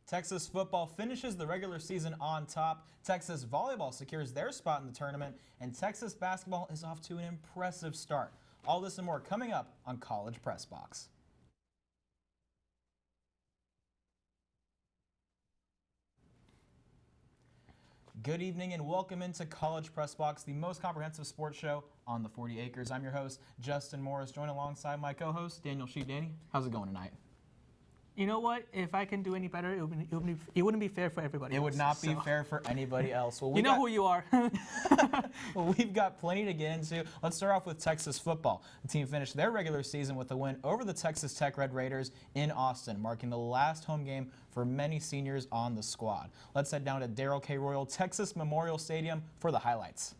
Texas football finishes the regular season on top. Texas volleyball secures their spot in the tournament, and Texas basketball is off to an impressive start. All this and more coming up on College Press Box. Good evening and welcome into College Press Box, the most comprehensive sports show on the 40 acres. I'm your host, Justin Morris, joined alongside my co-host, Daniel Shih. Danny, how's it going tonight? You know what? If I can do any better, it wouldn't be fair for everybody else. It would not be fair for anybody else. Well, you know who you are. Well, we've got plenty to get into. Let's start off with Texas football. The team finished their regular season with a win over the Texas Tech Red Raiders in Austin, marking the last home game for many seniors on the squad. Let's head down to Darrell K. Royal Texas Memorial Stadium for the highlights.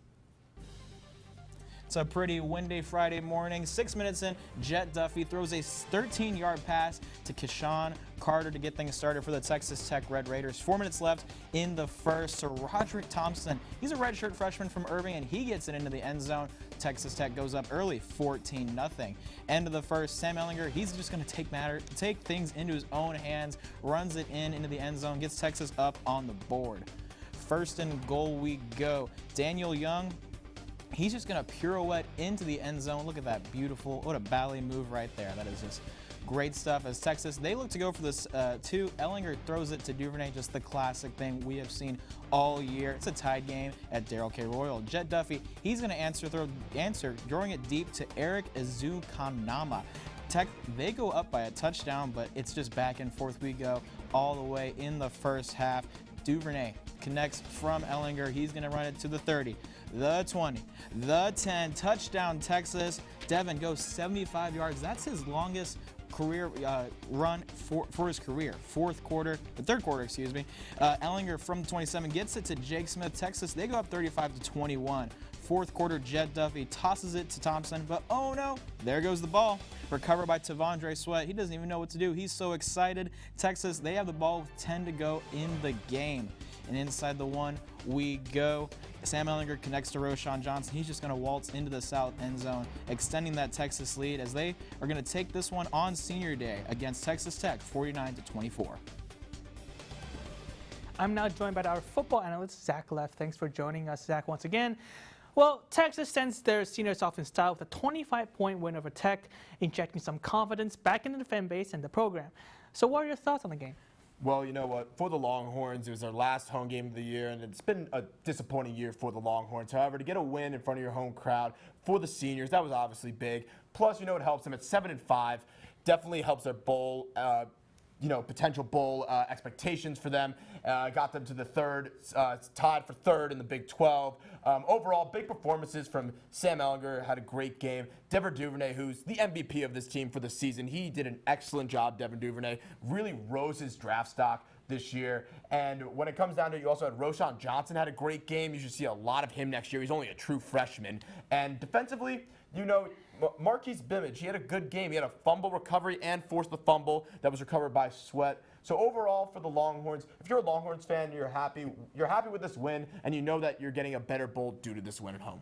It's a pretty windy Friday morning. 6 minutes in, Jet Duffy throws a 13-yard pass to Keshawn Carter to get things started for the Texas Tech Red Raiders. 4 minutes left in the first. So Roderick Thompson, he's a redshirt freshman from Irving, and he gets it into the end zone. Texas Tech goes up early, 14-0. End of the first, Sam Ehlinger, he's just going to take things into his own hands, runs it into the end zone, gets Texas up on the board. First and goal we go. Daniel Young, he's just going to pirouette into the end zone. Look at that beautiful, what a ballet move right there. That is just great stuff. As Texas, they look to go for this two. Ehlinger throws it to Duvernay, just the classic thing we have seen all year. It's a tied game at Darrell K. Royal. Jet Duffy, he's going to answer, throwing it deep to Eric Ezukanama. Tech, they go up by a touchdown, but it's just back and forth we go all the way in the first half. Duvernay connects from Ehlinger. He's going to run it to the 30, the 20, the 10. Touchdown, Texas. Devin goes 75 yards. That's his longest career run for his career. Third quarter, excuse me. Ehlinger from the 27 gets it to Jake Smith. Texas, they go up 35-21. Fourth quarter, Jet Duffy tosses it to Thompson, but oh no, there goes the ball. Recovered by Tavondre Sweat. He doesn't even know what to do. He's so excited. Texas, they have the ball with 10 to go in the game. And inside the one we go. Sam Ehlinger connects to Roschon Johnson. He's just going to waltz into the south end zone, extending that Texas lead as they are going to take this one on senior day against Texas Tech, 49-24. I'm now joined by our football analyst, Zach Leff. Thanks for joining us, Zach, once again. Well, Texas sends their seniors off in style with a 25-point win over Tech, injecting some confidence back into the fan base and the program. So what are your thoughts on the game? Well, you know what? For the Longhorns, it was their last home game of the year, and it's been a disappointing year for the Longhorns. However, to get a win in front of your home crowd for the seniors, that was obviously big. Plus, you know, it helps them at 7-5. Definitely helps their bowl, potential bowl expectations for them. Got them to the third, tied for third in the Big 12. Overall, big performances from Sam Ehlinger, had a great game. Devin Duvernay, who's the MVP of this team for the season, he did an excellent job, Devin Duvernay. Really rose his draft stock this year. And when it comes down to it, you also had Roschon Johnson had a great game. You should see a lot of him next year. He's only a true freshman. And defensively, you know, Marquise Bimage, he had a good game. He had a fumble recovery and forced the fumble that was recovered by Sweat. So overall for the Longhorns, if you're a Longhorns fan, you're happy with this win, and you know that you're getting a better bowl due to this win at home.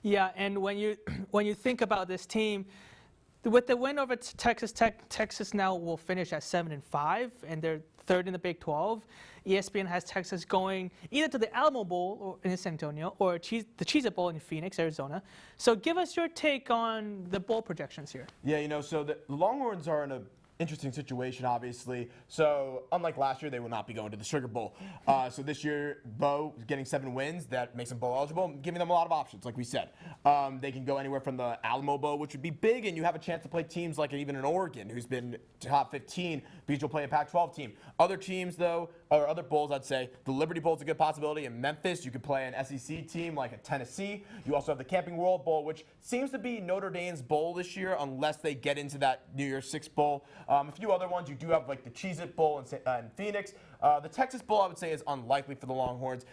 Yeah, and when you think about this team, with the win over Texas Tech, Texas now will finish at 7-5, and they're third in the Big 12. ESPN has Texas going either to the Alamo Bowl in San Antonio or the Cheez-It Bowl in Phoenix, Arizona. So give us your take on the bowl projections here. Yeah, you know, so the Longhorns are in a interesting situation, obviously. So unlike last year, they will not be going to the Sugar Bowl. So this year, Bo is getting 7 wins. That makes them bowl eligible, giving them a lot of options, like we said. They can go anywhere from the Alamo Bowl, which would be big, and you have a chance to play teams like even an Oregon, who's been top 15, because you'll play a Pac-12 team. Other teams, though, or other bowls, I'd say, the Liberty Bowl is a good possibility. In Memphis, you could play an SEC team like a Tennessee. You also have the Camping World Bowl, which seems to be Notre Dame's bowl this year, unless they get into that New Year's Six Bowl. A few other ones, you do have like the Cheez-It Bowl in Phoenix. The Texas Bowl, I would say, is unlikely for the Longhorns.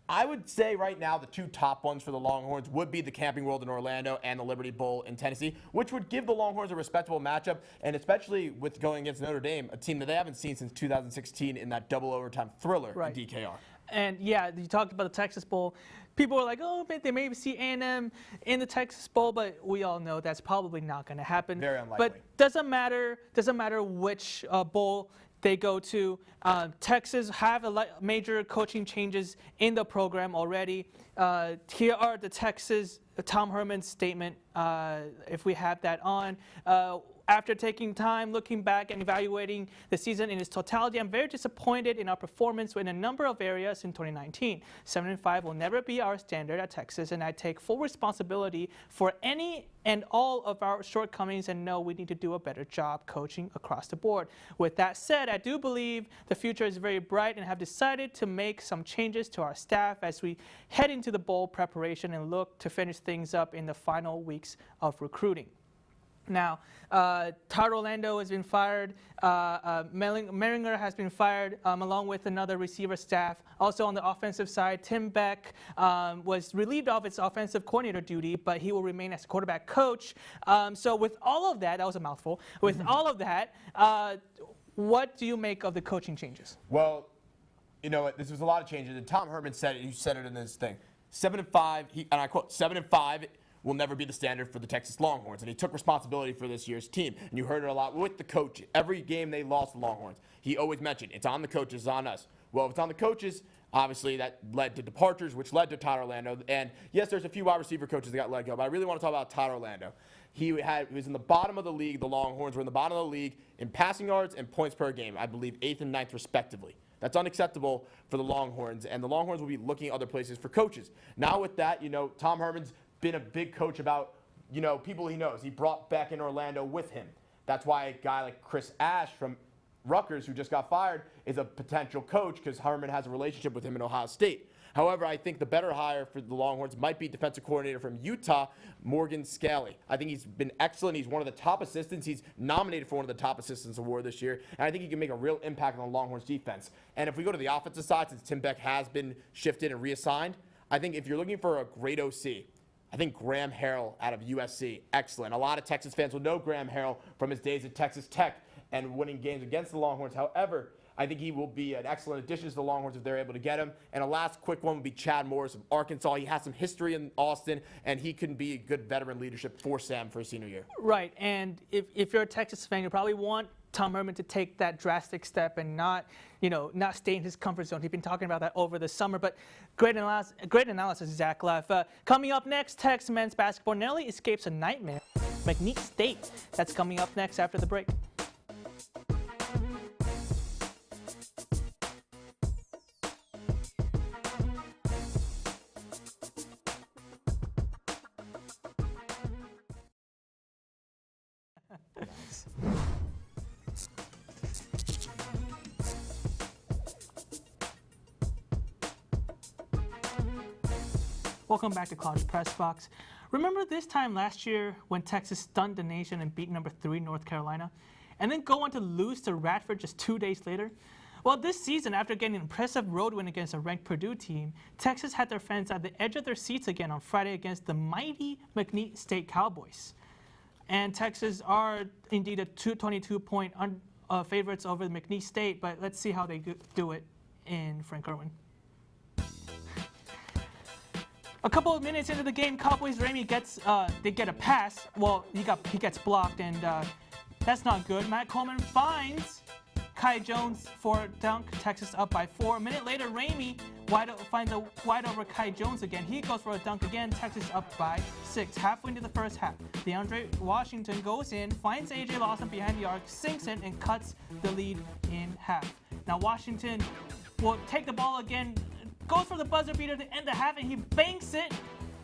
I would say right now the two top ones for the Longhorns would be the Camping World in Orlando and the Liberty Bowl in Tennessee, which would give the Longhorns a respectable matchup, and especially with going against Notre Dame, a team that they haven't seen since 2016 in that double overtime thriller in DKR. And yeah, you talked about the Texas Bowl. People are like, oh, they maybe see A&M in the Texas Bowl, but we all know that's probably not going to happen. Very unlikely. But doesn't matter which bowl. they go to. Texas have major coaching changes in the program already. Here are the Texas Tom Herman's statement, if we have that on. After taking time, looking back and evaluating the season in its totality, I'm very disappointed in our performance in a number of areas in 2019. 7-5 will never be our standard at Texas, and I take full responsibility for any and all of our shortcomings and know we need to do a better job coaching across the board. With that said, I do believe the future is very bright and have decided to make some changes to our staff as we head into the bowl preparation and look to finish things up in the final weeks of recruiting. Now, Todd Orlando has been fired. Meringer has been fired, along with another receiver staff. Also on the offensive side, Tim Beck was relieved of its offensive coordinator duty, but he will remain as quarterback coach. So with all of that was a mouthful. With all of that, what do you make of the coaching changes? Well, you know what? This was a lot of changes, and Tom Herman said it. You said it in this thing. 7-5, and I quote, 7-5 will never be the standard for the Texas Longhorns. And he took responsibility for this year's team. And you heard it a lot with the coach. Every game they lost the Longhorns, he always mentioned, it's on the coaches, it's on us. Well, if it's on the coaches, obviously that led to departures, which led to Todd Orlando. And yes, there's a few wide receiver coaches that got let go, but I really want to talk about Todd Orlando. He was in the bottom of the league. The Longhorns were in the bottom of the league in passing yards and points per game, I believe 8th and 9th respectively. That's unacceptable for the Longhorns, and the Longhorns will be looking at other places for coaches. Now with that, Tom Herman's been a big coach about, people he knows. He brought back in Orlando with him. That's why a guy like Chris Ash from Rutgers, who just got fired, is a potential coach because Herman has a relationship with him in Ohio State. However, I think the better hire for the Longhorns might be defensive coordinator from Utah, Morgan Scalley. I think he's been excellent. He's one of the top assistants. He's nominated for one of the top assistants award this year, and I think he can make a real impact on the Longhorns defense. And if we go to the offensive side, since Tim Beck has been shifted and reassigned, I think if you're looking for a great OC, I think Graham Harrell out of USC, excellent. A lot of Texas fans will know Graham Harrell from his days at Texas Tech and winning games against the Longhorns. However, I think he will be an excellent addition to the Longhorns if they're able to get him. And a last quick one would be Chad Morris of Arkansas. He has some history in Austin, and he can be a good veteran leadership for Sam for his senior year. Right, and if you're a Texas fan, you probably want Tom Herman to take that drastic step and not stay in his comfort zone. He's been talking about that over the summer, but great analysis, Zach Leff. Coming up next, Texas men's basketball narrowly escapes a nightmare. McNeese State. That's coming up next after the break. Welcome back to College Press Box. Remember this time last year when Texas stunned the nation and beat number 3 North Carolina, and then go on to lose to Radford just 2 days later? Well, this season, after getting an impressive road win against a ranked Purdue team, Texas had their fans at the edge of their seats again on Friday against the mighty McNeese State Cowboys. And Texas are indeed a 22-point favorites over the McNeese State, but let's see how they do it in Frank Irwin. A couple of minutes into the game, Cowboys Ramey get a pass. Well, he gets blocked, and that's not good. Matt Coleman finds Kai Jones for a dunk. Texas up by 4. A minute later, Ramey finds a wide over Kai Jones again. He goes for a dunk again. Texas up by 6. Halfway into the first half, DeAndre Washington goes in, finds A.J. Lawson behind the arc, sinks it, and cuts the lead in half. Now Washington will take the ball again, goes for the buzzer beater to end the half, and he banks it,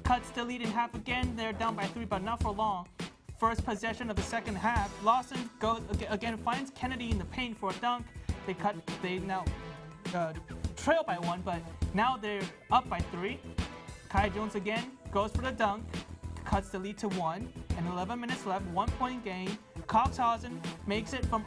cuts the lead in half again. They're down by 3, but not for long. First possession of the second half, Lawson goes again, finds Kennedy in the paint for a dunk. They now trail by 1, but now they're up by 3. Kai Jones again goes for the dunk, cuts the lead to 1, and 11 minutes left, 1-point game. Coxhausen makes it from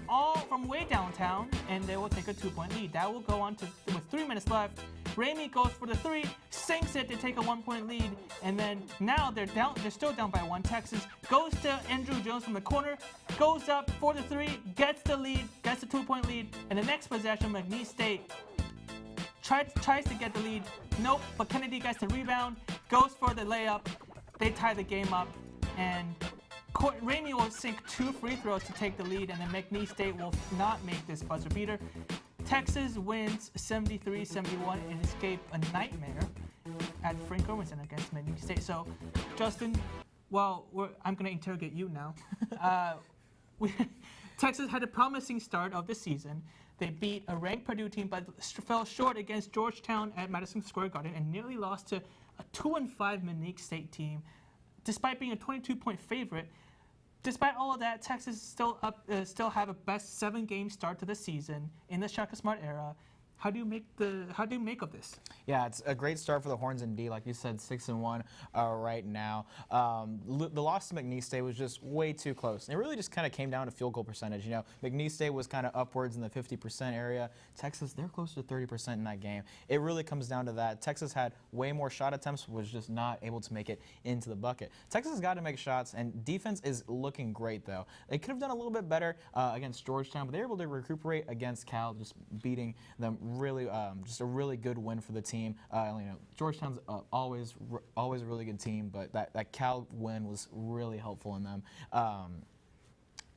way downtown, and they will take a 2-point lead. That will go on with 3 minutes left. Ramey goes for the 3, sinks it to take a 1-point lead, and then now they're still down by 1. Texas goes to Andrew Jones from the corner, goes up for the 3, gets the lead, gets the 2-point lead, and the next possession, McNeese State tries to get the lead. Nope, but Kennedy gets the rebound, goes for the layup. They tie the game up, and Rainey will sink 2 free throws to take the lead, and then McNeese State will not make this buzzer beater. Texas wins 73-71 and escape a nightmare at Frank Irwinson against McNeese State. So, Justin, well, I'm going to interrogate you now. Texas had a promising start of the season. They beat a ranked Purdue team, but fell short against Georgetown at Madison Square Garden and nearly lost to a 2-5 McNeese State team, despite being a 22-point favorite. Despite all of that, Texas still have a best 7-game start to the season in the Shaka Smart era. How do you make of this? Yeah, it's a great start for the Horns indeed. Like you said, 6-1 right now. The loss to McNeese State was just way too close. And it really just kind of came down to field goal percentage. You know, McNeese State was kind of upwards in the 50% area. Texas, they're close to 30% in that game. It really comes down to that. Texas had way more shot attempts, was just not able to make it into the bucket. Texas has got to make shots, and defense is looking great though. They could have done a little bit better against Georgetown, but they were able to recuperate against Cal, just beating them. Really, just a really good win for the team. You know, Georgetown's always a really good team, but that Cal win was really helpful in them.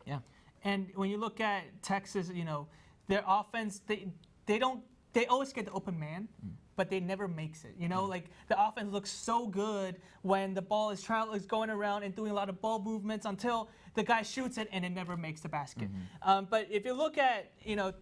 Yeah. And when you look at Texas, you know, their offense, they always get the open man, but they never makes it. You know, like the offense looks so good when the ball is going around and doing a lot of ball movements until the guy shoots it and it never makes the basket. But if you look at, you know,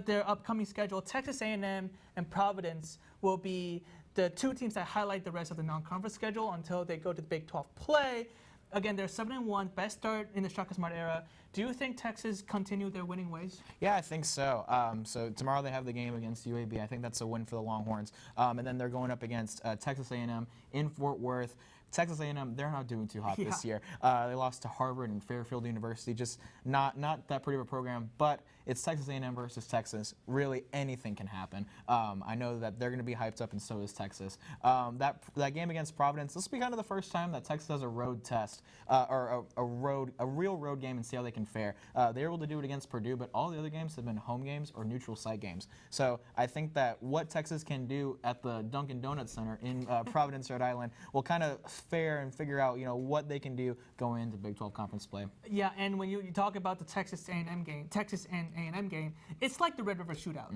their upcoming schedule, Texas A&M and Providence will be the 2 teams that highlight the rest of the non-conference schedule until they go to the Big 12 play. Again, they're 7-1, best start in the Shaka Smart era. Do you think Texas continue their winning ways? Yeah, I think so. So tomorrow they have the game against UAB. I think that's a win for the Longhorns. And then they're going up against Texas A&M in Fort Worth. Texas A&M, they're not doing too hot this year. They lost to Harvard and Fairfield University, just not that pretty of a program, but it's Texas A&M versus Texas. Really, anything can happen. I know that they're going to be hyped up, and so is Texas. That game against Providence, this will be kind of the first time that Texas does a road test, or a real road game, and see how they can fare. They were able to do it against Purdue, but all the other games have been home games or neutral site games. So I think that what Texas can do at the Dunkin' Donuts Center in Providence, Rhode Island, will kind of fare and figure out, you know, what they can do going into Big 12 conference play. Yeah, and when you talk about the Texas A&M game, it's like the Red River Shootout.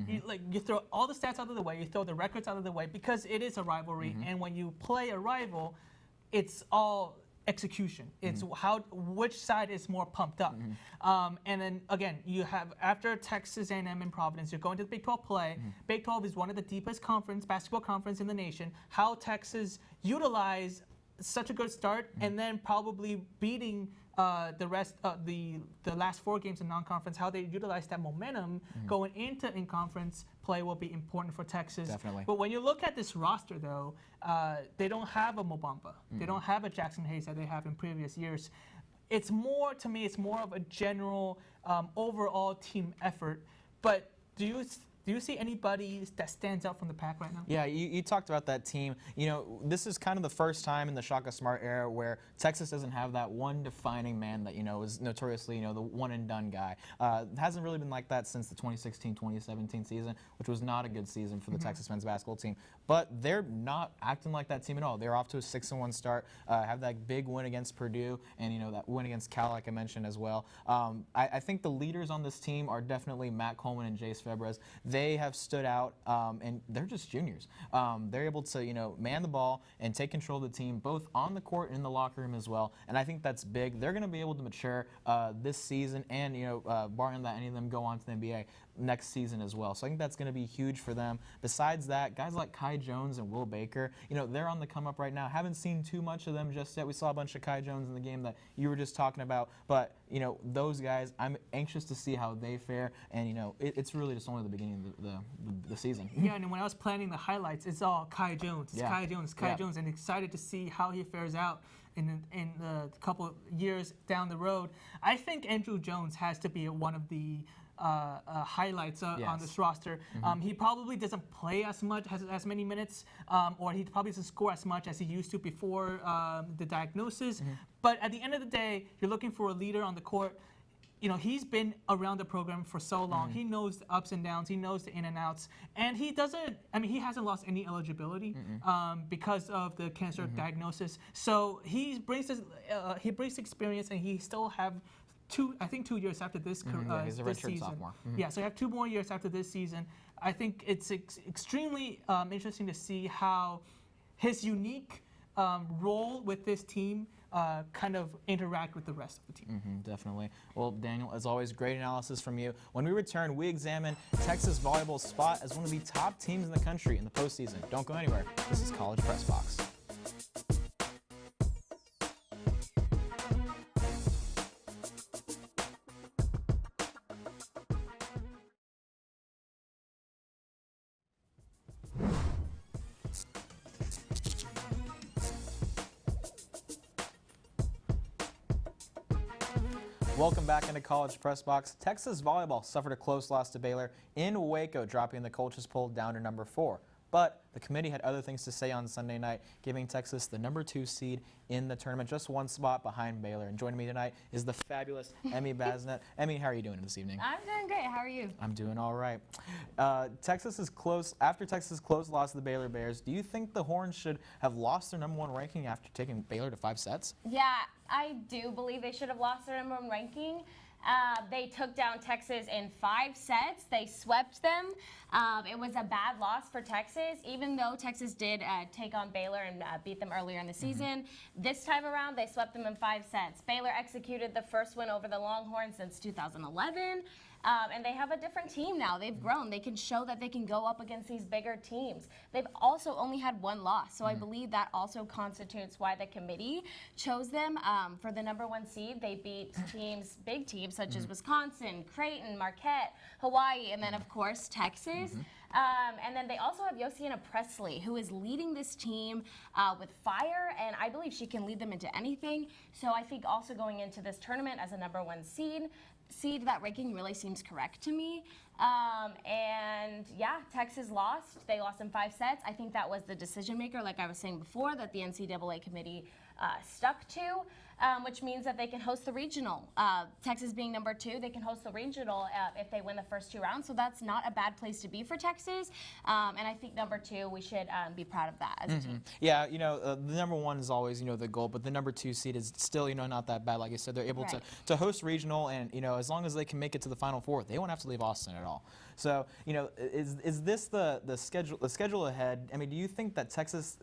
You throw all the stats out of the way, you throw the records out of the way, because it is a rivalry, and when you play a rival, it's all execution. It's which side is more pumped up. And then again, you have, after Texas A&M and Providence, you're going to the Big 12 play. Big 12 is one of the deepest basketball conference in the nation. How Texas utilize such a good start and then probably beating the rest of the last 4 games in non-conference, how they utilize that momentum going into in-conference play will be important for Texas. Definitely. But when you look at this roster, though, they don't have a Mo Bamba. They don't have a Jackson Hayes that they have in previous years. It's more, to me, it's more of a general overall team effort. But do you see anybody that stands out from the pack right now? Yeah, you talked about that team. You know, this is kind of the first time in the Shaka Smart era where Texas doesn't have that one defining man that, you know, is notoriously, you know, the one-and-done guy. It hasn't really been like that since the 2016-2017 season, which was not a good season for the Texas men's basketball team. But they're not acting like that team at all. They're off to a 6-1 start, have that big win against Purdue, and, you know, that win against Cal, like I mentioned as well. I think the leaders on this team are definitely Matt Coleman and Jace Febres. They have stood out, and they're just juniors. They're able to, you know, man the ball and take control of the team, both on the court and in the locker room as well. And I think that's big. They're going to be able to mature this season, and, you know, barring that any of them go on to the NBA next season as well. So I think that's going to be huge for them. Besides that, guys like Kai Jones and Will Baker, you know, they're on the come up right now. Haven't seen too much of them just yet. We saw a bunch of Kai Jones in the game that you were just talking about, but, you know, those guys, I'm anxious to see how they fare, and, you know, it's really just only the beginning of the season. Yeah, and when I was planning the highlights, it's all Kai Jones. It's Kai Jones, and excited to see how he fares out in a couple of years down the road. I think Andrew Jones has to be one of the highlights on this roster. He probably doesn't play as much, has as many minutes, or he probably doesn't score as much as he used to before the diagnosis. But at the end of the day, you're looking for a leader on the court. he's been around the program for so long. He knows the ups and downs. He knows the in and outs. And he hasn't lost any eligibility because of the cancer diagnosis. So he brings experience, and he still have 2 years after this, He's a this redshirt season. sophomore. Yeah, so you have 2 more years after this season. I think it's extremely interesting to see how his unique role with this team kind of interact with the rest of the team. Definitely. Well, Daniel, as always, great analysis from you. When we return, we examine Texas volleyball's spot as one of the top teams in the country in the postseason. Don't go anywhere. This is College Press Box. Welcome back into College Press Box. Texas volleyball suffered a close loss to Baylor in Waco, dropping the coaches poll down to number 4. But the committee had other things to say on Sunday night, giving Texas the number 2 seed in the tournament, just 1 spot behind Baylor. And joining me tonight is the fabulous Emme Basnett. Emme, how are you doing this evening? I'm doing great. How are you? I'm doing all right. Texas is close. After Texas' close loss to the Baylor Bears, do you think the Horns should have lost their number 1 ranking after taking Baylor to 5 sets? Yeah, I do believe they should have lost their number 1 ranking. They took down Texas in 5 sets. They swept them. It was a bad loss for Texas, even though Texas did take on Baylor and beat them earlier in the season. This time around, they swept them in 5 sets. Baylor executed the first win over the Longhorns since 2011. And they have a different team now. They've grown. They can show that they can go up against these bigger teams. They've also only had 1 loss, so I believe that also constitutes why the committee chose them for the number 1 seed. They beat teams, big teams such as Wisconsin, Creighton, Marquette, Hawaii, and then of course Texas. And then they also have Josiana Presley, who is leading this team with fire, and I believe she can lead them into anything. So I think also going into this tournament as a number 1 seed, that ranking really seems correct to me. And yeah, Texas lost. They lost in 5 sets. I think that was the decision maker, like I was saying before, that the NCAA committee stuck to, which means that they can host the regional. Texas being number 2, they can host the regional if they win the first 2 rounds. So that's not a bad place to be for Texas. And I think number 2, we should be proud of that as a team. Yeah, the number 1 is always, the goal, but the number 2 seed is still, not that bad. Like I said, they're able to host regional, and, as long as they can make it to the Final Four, they won't have to leave Austin at all. So, is this the schedule ahead? I mean, do you think that Texas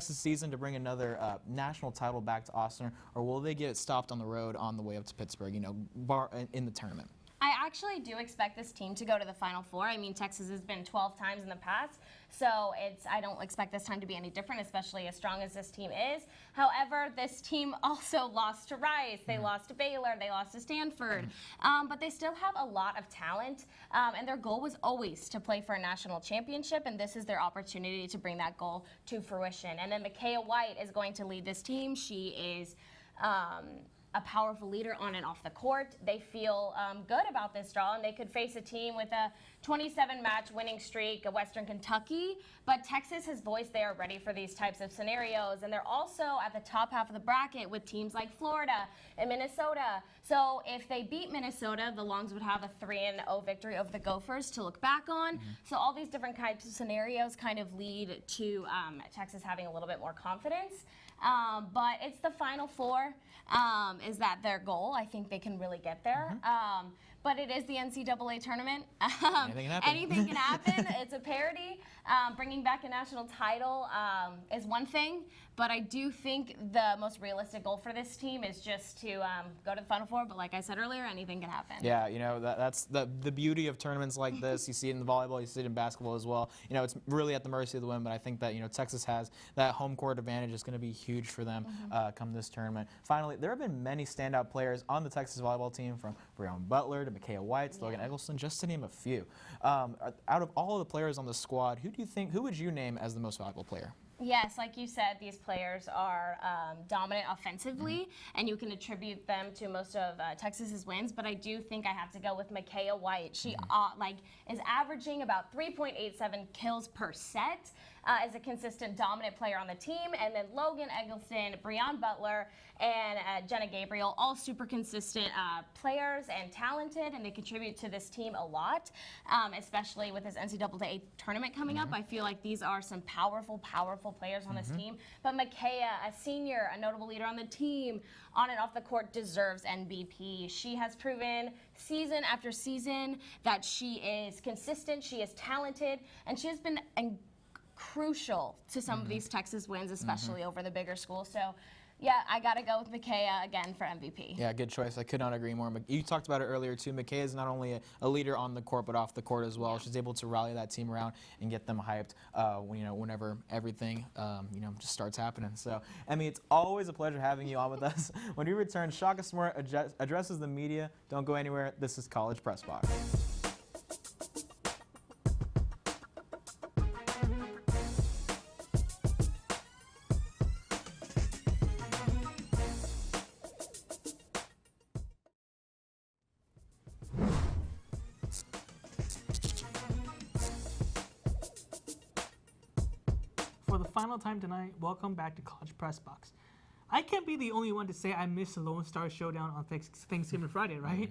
season to bring another national title back to Austin, or will they get it stopped on the road on the way up to Pittsburgh, in the tournament? I actually do expect this team to go to the Final Four. I mean, Texas has been 12 times in the past, so I don't expect this time to be any different, especially as strong as this team is. However, this team also lost to Rice, they lost to Baylor, they lost to Stanford, but they still have a lot of talent, and their goal was always to play for a national championship, and this is their opportunity to bring that goal to fruition. And then Micaiah White is going to lead this team. She is a powerful leader on and off the court. They feel good about this draw, and they could face a team with a 27-match winning streak, Western Kentucky. But Texas has voiced they are ready for these types of scenarios, and they're also at the top half of the bracket with teams like Florida and Minnesota. So if they beat Minnesota, the Longs would have a 3-0 victory over the Gophers to look back on. So all these different types of scenarios kind of lead to Texas having a little bit more confidence. But it's the Final Four. Is that their goal? I think they can really get there. But it is the NCAA tournament. Anything can happen. It's a parity. Bringing back a national title is one thing, but I do think the most realistic goal for this team is just to go to the Final Four. But like I said earlier, anything can happen. Yeah, that's the beauty of tournaments like this. You see it in the volleyball, you see it in basketball as well. It's really at the mercy of the wind, but I think that Texas has that home court advantage. Is going to be huge for them come this tournament. Finally, there have been many standout players on the Texas volleyball team, from Breon Butler to Micaiah White, Logan Eggleston, just to name a few. Out of all of the players on the squad, who would you name as the most valuable player? Yes, like you said, these players are dominant offensively, and you can attribute them to most of Texas's wins. But I do think I have to go with Micaiah White. She is averaging about 3.87 kills per set. is a consistent, dominant player on the team. And then Logan Eggleston, Breon Butler, and Jenna Gabriel, all super consistent players and talented, and they contribute to this team a lot, especially with this NCAA tournament coming up. I feel like these are some powerful, powerful players on this team. But Micaiah, a senior, a notable leader on the team, on and off the court, deserves MVP. She has proven season after season that she is consistent, she is talented, and she has been crucial to some of these Texas wins, especially over the bigger schools. So, yeah, I got to go with Micaiah again for MVP. Yeah, good choice. I could not agree more. You talked about it earlier, too. Micaiah is not only a leader on the court, but off the court as well. Yeah. She's able to rally that team around and get them hyped whenever everything just starts happening. So, Emme, it's always a pleasure having you on with us. When we return, Shaka Smart addresses the media. Don't go anywhere. This is College Press Box. For the final time tonight, welcome back to College Press Box. I can't be the only one to say I miss the Lone Star Showdown on Thanksgiving Friday, right?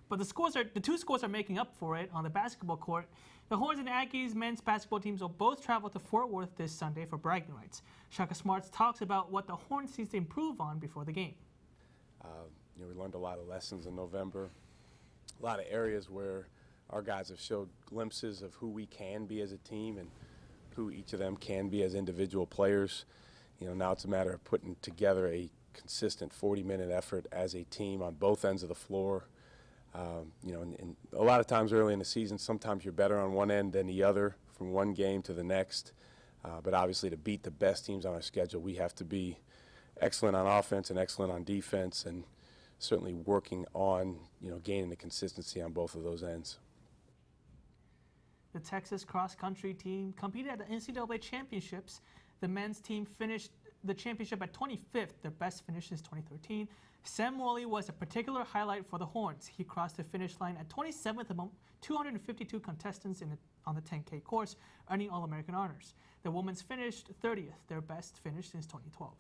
But the two schools are making up for it on the basketball court. The Horns and Aggies men's basketball teams will both travel to Fort Worth this Sunday for bragging rights. Shaka Smarts talks about what the Horns needs to improve on before the game. We learned a lot of lessons in November, a lot of areas where our guys have showed glimpses of who we can be as a team and who each of them can be as individual players. Now it's a matter of putting together a consistent 40-minute effort as a team on both ends of the floor. And a lot of times early in the season, sometimes you're better on one end than the other from one game to the next. But obviously to beat the best teams on our schedule, we have to be excellent on offense and excellent on defense, and certainly working on, gaining the consistency on both of those ends. The Texas cross-country team competed at the NCAA championships. The men's team finished the championship at 25th, their best finish since 2013. Sam Morley was a particular highlight for the Horns. He crossed the finish line at 27th among 252 contestants on the 10K course, earning All-American honors. The women's finished 30th, their best finish since 2012.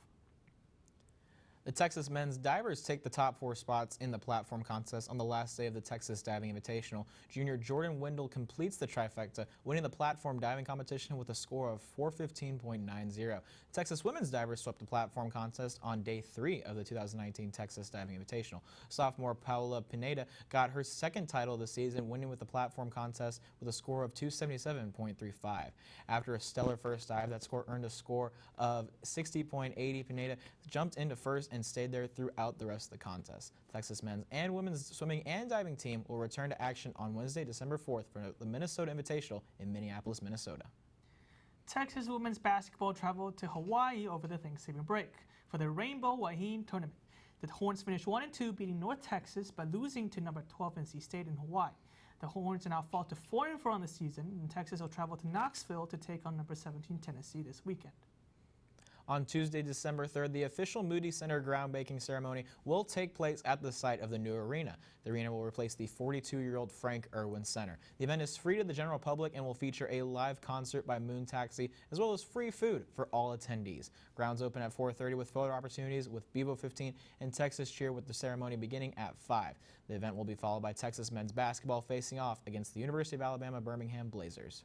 The Texas men's divers take the top 4 spots in the platform contest on the last day of the Texas Diving Invitational. Junior Jordan Wendell completes the trifecta, winning the platform diving competition with a score of 415.90. Texas women's divers swept the platform contest on day 3 of the 2019 Texas Diving Invitational. Sophomore Paula Pineda got her second title of the season, winning with the platform contest with a score of 277.35. After a stellar first dive, that score earned a score of 60.80. Pineda jumped into first and stayed there throughout the rest of the contest. Texas men's and women's swimming and diving team will return to action on Wednesday, December 4th for the Minnesota Invitational in Minneapolis, Minnesota. Texas women's basketball traveled to Hawaii over the Thanksgiving break for the Rainbow Wahine tournament. The Horns finished 1-2, beating North Texas by losing to number 12 NC State in Hawaii. The Horns now fall to 4-4 on the season, and Texas will travel to Knoxville to take on number 17 Tennessee this weekend. On Tuesday, December 3rd, the official Moody Center groundbreaking ceremony will take place at the site of the new arena. The arena will replace the 42-year-old Frank Irwin Center. The event is free to the general public and will feature a live concert by Moon Taxi, as well as free food for all attendees. Grounds open at 4:30 with photo opportunities with Bevo 15 and Texas Cheer, with the ceremony beginning at 5. The event will be followed by Texas men's basketball facing off against the University of Alabama Birmingham Blazers.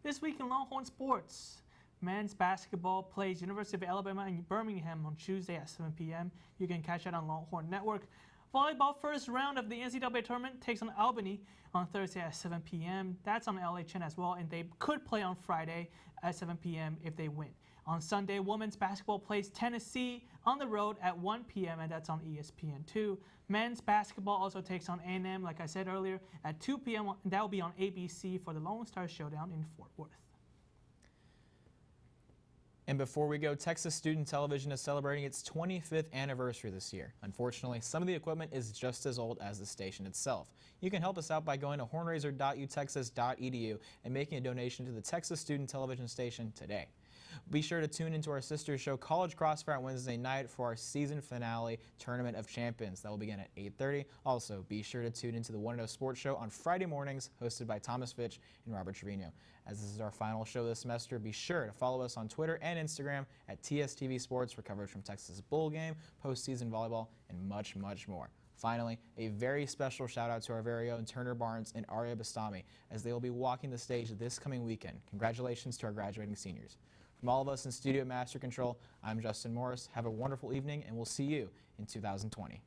This week in Longhorn sports, men's basketball plays University of Alabama in Birmingham on Tuesday at 7 p.m. You can catch it on Longhorn Network. Volleyball first round of the NCAA tournament takes on Albany on Thursday at 7 p.m. That's on LHN as well, and they could play on Friday at 7 p.m. if they win. On Sunday, women's basketball plays Tennessee on the road at 1 p.m., and that's on ESPN2. Men's basketball also takes on A&M, like I said earlier, at 2 p.m., and that will be on ABC for the Lone Star Showdown in Fort Worth. And before we go, Texas Student Television is celebrating its 25th anniversary this year. Unfortunately, some of the equipment is just as old as the station itself. You can help us out by going to hornraiser.utexas.edu and making a donation to the Texas Student Television station today. Be sure to tune into our sister show College Crossfire on Wednesday night for our season finale Tournament of Champions. That will begin at 8:30. Also, be sure to tune into the 1-0 Sports Show on Friday mornings, hosted by Thomas Fitch and Robert Trevino. As this is our final show this semester, be sure to follow us on Twitter and Instagram at TSTV Sports for coverage from Texas Bowl game, postseason volleyball, and much, much more. Finally, a very special shout out to our very own Turner Barnes and Aria Bastami, as they will be walking the stage this coming weekend. Congratulations to our graduating seniors. From all of us in Studio Master Control, I'm Justin Morris. Have a wonderful evening, and we'll see you in 2020.